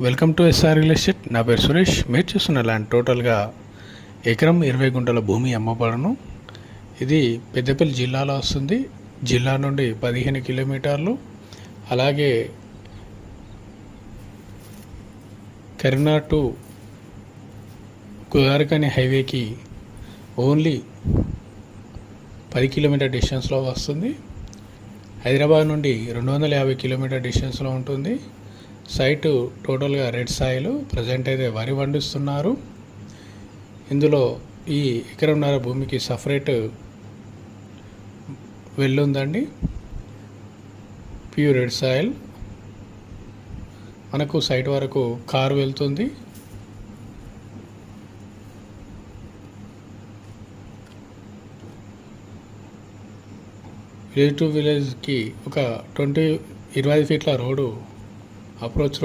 Welcome to SR real estate. నా పేరు సురేష్. మీరు చూస్తున్న ల్యాండ్ టోటల్గా ఎకరం 20 గుంటల భూమి అమ్మబడను. ఇది పెద్దపల్లి జిల్లాలో వస్తుంది. జిల్లా నుండి 15 కిలోమీటర్లు. అలాగే కరీంనగర్ టు కుదారకని హైవేకి ఓన్లీ 10 కిలోమీటర్ డిస్టెన్స్లో వస్తుంది. హైదరాబాద్ నుండి 250 కిలోమీటర్ డిస్టెన్స్లో ఉంటుంది. సైటు టోటల్గా రెడ్ సాయిల్. ప్రజెంట్ అయితే వరి పండిస్తున్నారు. ఇందులో ఈ ఎకరంన్నర భూమికి సపరేట్ వెళ్ళుందండి. Pure red soil. మనకు సైట్ వరకు కారు వెళ్తుంది. విలేజ్ టు విలేజ్కి ఒక 25 ఫీట్ల రోడ్డు, అప్రోచ్ రోడ్